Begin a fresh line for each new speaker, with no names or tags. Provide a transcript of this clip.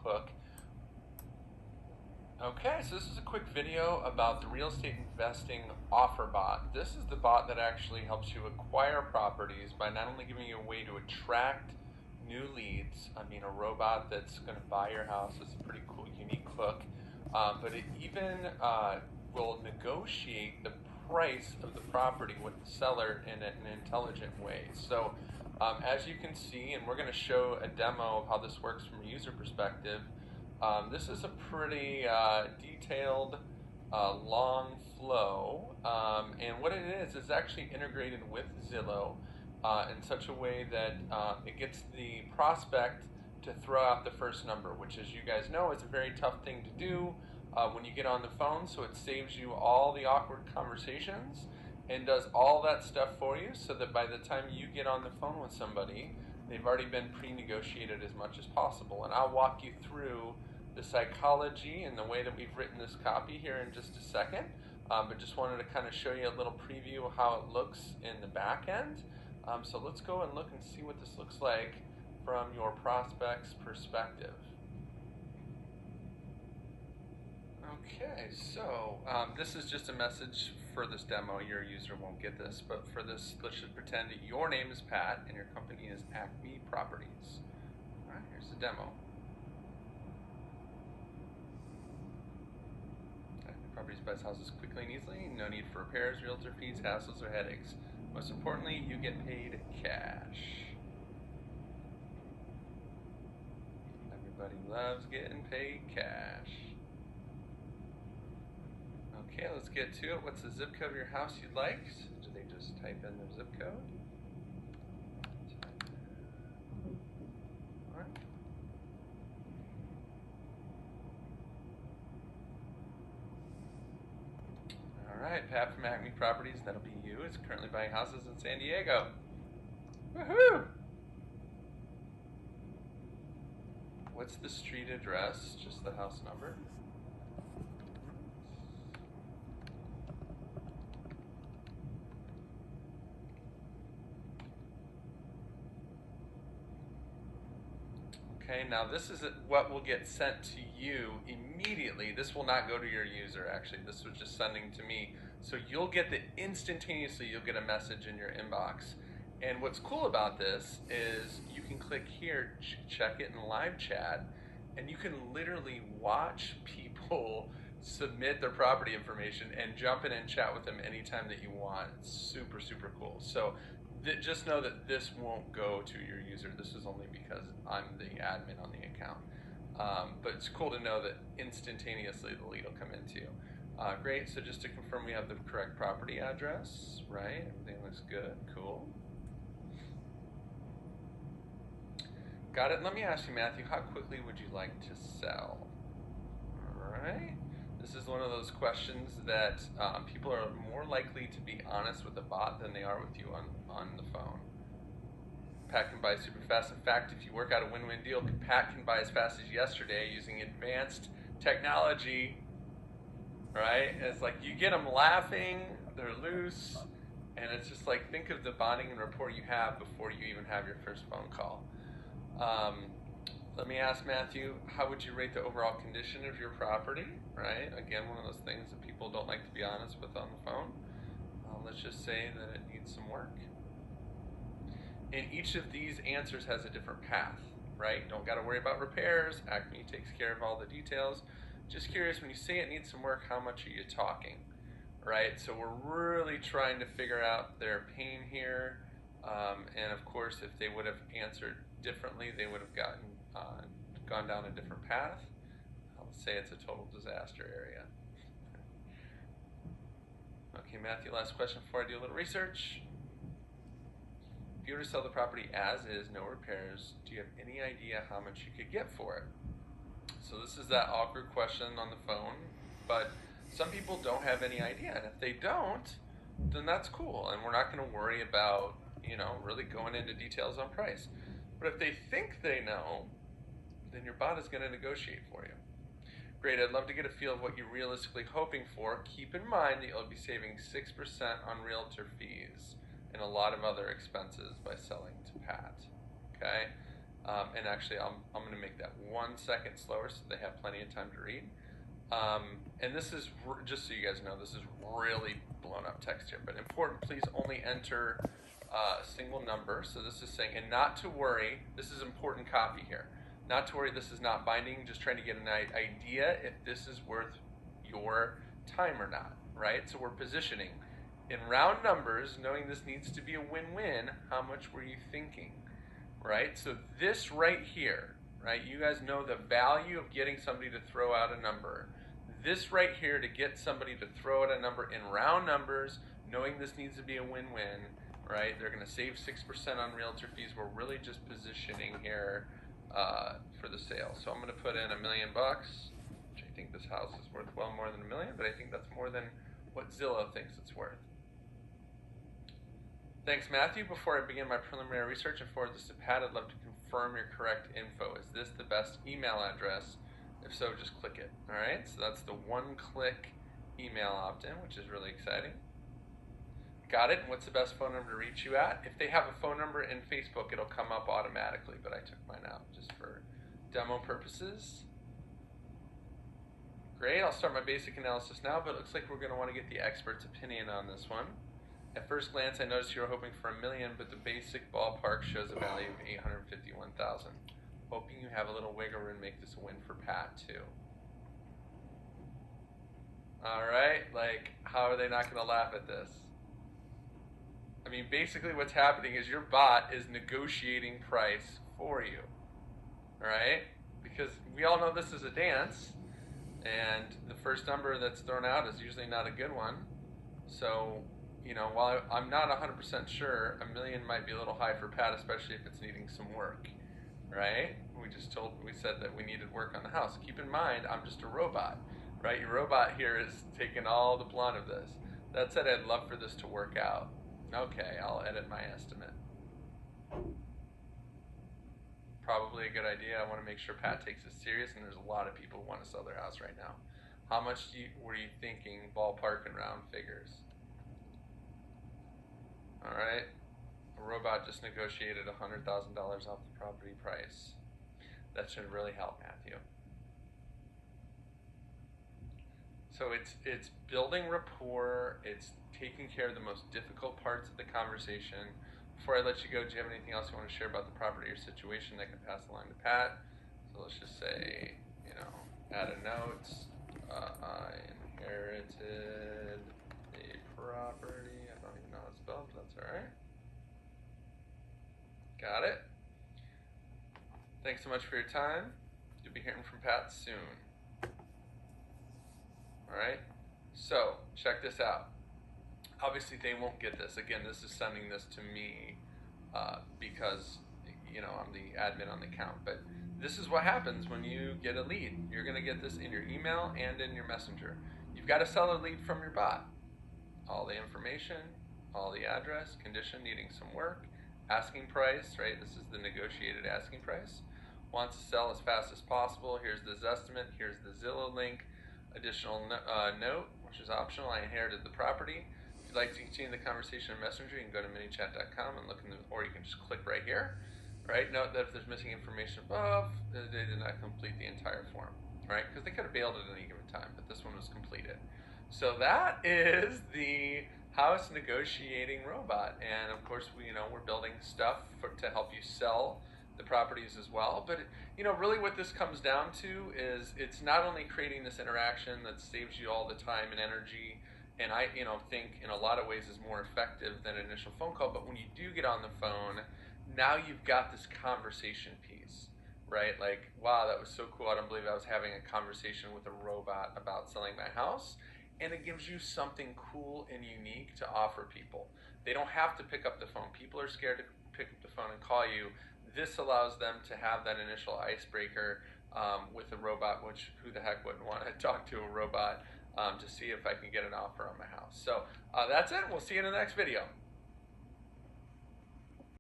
Cook. Okay, so this is a quick video about the real estate investing offer bot. This is the bot that actually helps you acquire properties by not only giving you a way to attract new leads, a robot that's going to buy your house. It's a pretty cool, unique look, but it even will negotiate the price of the property with the seller in an intelligent way. So as you can see, and we're going to show a demo of how this works from a user perspective. This is a pretty detailed, long flow, and what it is actually integrated with Zillow in such a way that it gets the prospect to throw out the first number, which, as you guys know, is a very tough thing to do when you get on the phone. So it saves you all the awkward conversations and does all that stuff for you, so that by the time you get on the phone with somebody, they've already been pre-negotiated as much as possible. And I'll walk you through the psychology and the way that we've written this copy here in just a second, but just wanted to kind of show you a little preview of how it looks in the back end. So let's go and look and see what this looks like from your prospect's perspective. Okay, so this is just a message for this demo. Your user won't get this, but for this, let's just pretend that your name is Pat and your company is Acme Properties. All right, here's the demo. Acme Properties buys houses quickly and easily. No need for repairs, realtor fees, hassles, or headaches. Most importantly, you get paid cash. Everybody loves getting paid cash. Okay, let's get to it. What's the zip code of your house you'd like? So do they just type in their zip code? Alright. Alright, Pat from Acme Properties, that'll be you. It's currently buying houses in San Diego. Woohoo! What's the street address? Just the house number. Okay, now this is what will get sent to you immediately. This will not go to your user, actually. This was just sending to me. So you'll get instantaneously, you'll get a message in your inbox. And what's cool about this is you can click here, check it in live chat, and you can literally watch people submit their property information and jump in and chat with them anytime that you want. It's super, super cool. So just know that this won't go to your user. This is only because I'm the admin on the account. But it's cool to know that instantaneously the lead will come into you. Great, so just to confirm we have the correct property address, right? Everything looks good, cool. Got it. Let me ask you, Matthew, how quickly would you like to sell? All right. This is one of those questions that people are more likely to be honest with a bot than they are with you on the phone. Pat can buy super fast. In fact, if you work out a win-win deal, Pat can buy as fast as yesterday using advanced technology, right? And it's like you get them laughing, they're loose, and it's just like, think of the bonding and rapport you have before you even have your first phone call. Let me ask Matthew, how would you rate the overall condition of your property, right? Again, one of those things that people don't like to be honest with on the phone. Let's just say that it needs some work. And each of these answers has a different path, right? Don't got to worry about repairs. Acme takes care of all the details. Just curious, when you say it needs some work, how much are you talking, right? So we're really trying to figure out their pain here. And of course, if they would have answered differently, they would have gone down a different path. Let's say it's a total disaster area. Okay, Matthew, last question before I do a little research. If you were to sell the property as is, no repairs, do you have any idea how much you could get for it? So this is that awkward question on the phone, but some people don't have any idea, and if they don't, then that's cool, and we're not going to worry about, really going into details on price. But if they think they know, then your bot is going to negotiate for you. Great, I'd love to get a feel of what you're realistically hoping for. Keep in mind that you'll be saving 6% on realtor fees and a lot of other expenses by selling to Pat. Okay? And actually, I'm going to make that 1 second slower so they have plenty of time to read. And this is, just so you guys know, this is really blown up text here, but important, please only enter a single number. So this is saying, and not to worry, this is important copy here. Not to worry, this is not binding, just trying to get an idea if this is worth your time or not, right? So we're positioning. In round numbers, knowing this needs to be a win-win, how much were you thinking, right? So this right here, right, you guys know the value of getting somebody to throw out a number. This right here to get somebody to throw out a number in round numbers, knowing this needs to be a win-win, right? They're going to save 6% on realtor fees. We're really just positioning here for the sale. So I'm going to put in $1 million, which I think this house is worth well more than $1 million, but I think that's more than what Zillow thinks it's worth. Thanks, Matthew. Before I begin my preliminary research and forward this to Pat, I'd love to confirm your correct info. Is this the best email address? If so, just click it. All right, so that's the one-click email opt-in, which is really exciting. Got it. And what's the best phone number to reach you at? If they have a phone number in Facebook, it'll come up automatically, but I took mine out just for demo purposes. Great. I'll start my basic analysis now, but it looks like we're going to want to get the expert's opinion on this one. At first glance, I noticed you were hoping for $1 million, but the basic ballpark shows a value of $851,000. Hoping you have a little wiggle room to make this a win for Pat, too. All right, like, how are they not going to laugh at this? I mean, basically what's happening is your bot is negotiating price for you, all right? Because we all know this is a dance, and the first number that's thrown out is usually not a good one. So, you know, while I'm not 100% sure, $1 million might be a little high for Pat, especially if it's needing some work, right? We said that we needed work on the house. Keep in mind, I'm just a robot, right? Your robot here is taking all the blunt of this. That said, I'd love for this to work out. Okay, I'll edit my estimate. Probably a good idea. I want to make sure Pat takes this serious, and there's a lot of people who want to sell their house right now. How much were you thinking ballpark and round figures? All right, a robot just negotiated $100,000 off the property price. That should really help, Matthew. So it's building rapport, it's taking care of the most difficult parts of the conversation. Before I let you go, do you have anything else you want to share about the property or situation that can pass along to Pat? So let's just say, you know, add a note. I inherited a property. I don't even know how it's spelled, but that's all right. Got it. Thanks so much for your time. You'll be hearing from Pat soon. All right, so check this out. Obviously, they won't get this. Again, this is sending this to me because, you know, I'm the admin on the account. But this is what happens when you get a lead. You're going to get this in your email and in your messenger. You've got to sell a lead from your bot. All the information, all the address, condition, needing some work, asking price, right? This is the negotiated asking price. Wants to sell as fast as possible. Here's the estimate. Here's the Zillow link. Additional note, which is optional. I inherited the property. If you'd like to continue the conversation in Messenger, you can go to minichat.com and look in the, or you can just click right here. Right? Note that if there's missing information above, they did not complete the entire form. Right? Because they could have bailed at any given time, but this one was completed. So that is the house negotiating robot, and of course, we're building stuff to help you sell the properties as well. But really what this comes down to is it's not only creating this interaction that saves you all the time and energy, and I think in a lot of ways is more effective than an initial phone call, but when you do get on the phone, now you've got this conversation piece, right? Like, wow, that was so cool. I don't believe I was having a conversation with a robot about selling my house. And it gives you something cool and unique to offer people. They don't have to pick up the phone. People are scared to pick up the phone and call you. This allows them to have that initial icebreaker with a robot, which who the heck wouldn't want to talk to a robot to see if I can get an offer on my house. So that's it. We'll see you in the next video.